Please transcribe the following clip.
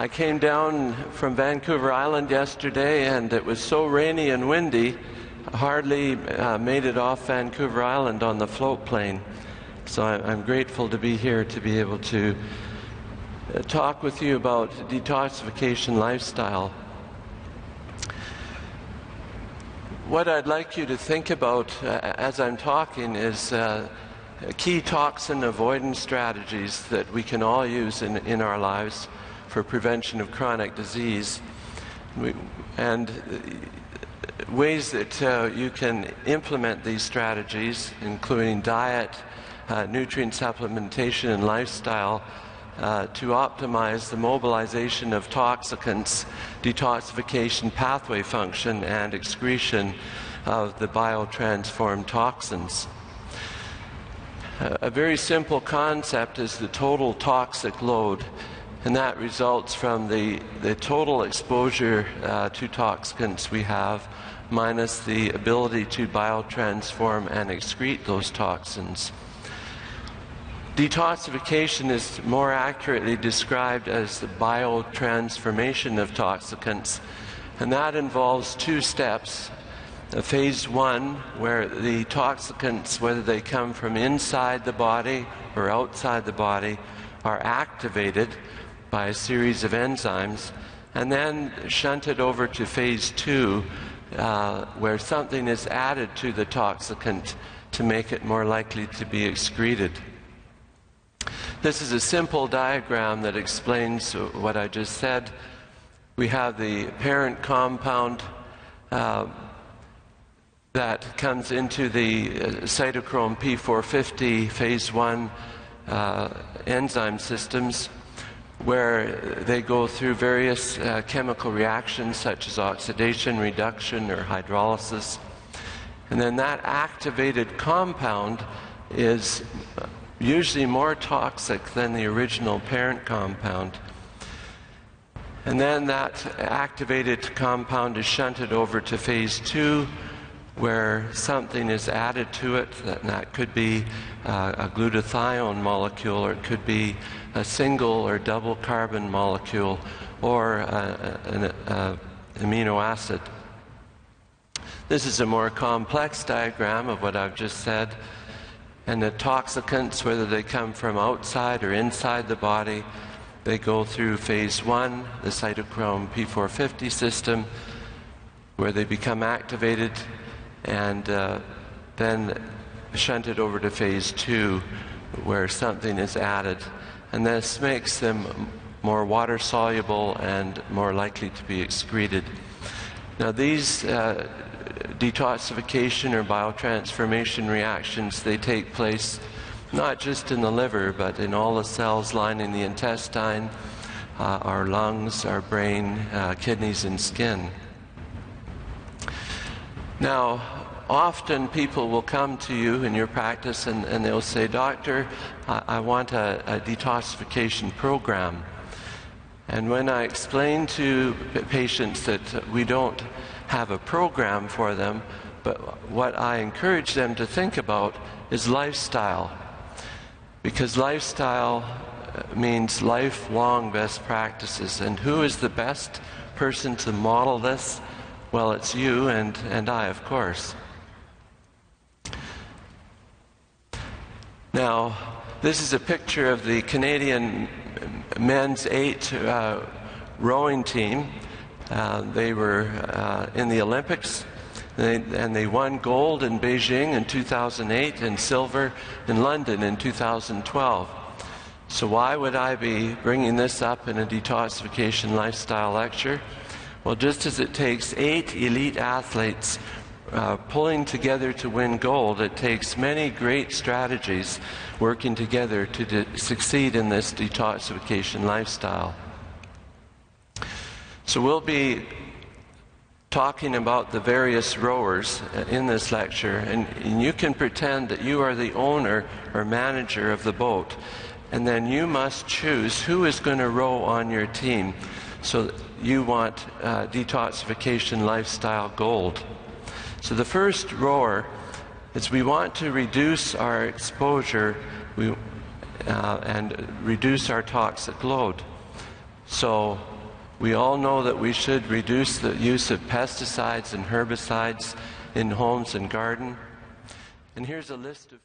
I came down from Vancouver Island yesterday, and it was so rainy and windy, I hardly made it off Vancouver Island on the float plane. So I'm grateful to be here to be able to talk with you about detoxification lifestyle. What I'd like you to think about as I'm talking is key toxin avoidance strategies that we can all use in our lives for prevention of chronic disease, and ways that you can implement these strategies, including diet, nutrient supplementation, and lifestyle, to optimize the mobilization of toxicants, detoxification pathway function, and excretion of the biotransformed toxins. A very simple concept is the total toxic load, and that results from the total exposure to toxicants we have minus the ability to biotransform and excrete those toxins. Detoxification is more accurately described as the biotransformation of toxicants, and that involves two steps. Phase one, where the toxicants, whether they come from inside the body or outside the body, are activated by a series of enzymes, and then shunted over to phase two, where something is added to the toxicant to make it more likely to be excreted. This is a simple diagram that explains what I just said. We have the parent compound that comes into the cytochrome P450 phase 1 enzyme systems, where they go through various chemical reactions such as oxidation, reduction, or hydrolysis. And then that activated compound is usually more toxic than the original parent compound. And then that activated compound is shunted over to phase 2, where something is added to it, and that could be a glutathione molecule, or it could be a single or double carbon molecule, or an amino acid. This is a more complex diagram of what I've just said, and the toxicants, whether they come from outside or inside the body, they go through phase 1, the cytochrome P450 system, where they become activated, and then shunted over to phase 2, where something is added. And this makes them more water soluble and more likely to be excreted. Now these detoxification or biotransformation reactions, they take place not just in the liver, but in all the cells lining the intestine, our lungs, our brain, kidneys, and skin. Now, often people will come to you in your practice and they'll say, "Doctor, I want a detoxification program." And when I explain to patients that we don't have a program for them, but what I encourage them to think about is lifestyle. Because lifestyle means lifelong best practices. And who is the best person to model this? Well, it's you and I, of course. Now, this is a picture of the Canadian men's 8 rowing team. They were in the Olympics, and they won gold in Beijing in 2008 and silver in London in 2012. So why would I be bringing this up in a detoxification lifestyle lecture? Well, just as it takes 8 elite athletes pulling together to win gold, it takes many great strategies working together to succeed in this detoxification lifestyle. So we'll be talking about the various rowers in this lecture, and you can pretend that you are the owner or manager of the boat, and then you must choose who is going to row on your team. So you want detoxification lifestyle gold. So the first rower is we want to reduce our exposure and reduce our toxic load. So we all know that we should reduce the use of pesticides and herbicides in homes and garden. And here's a list of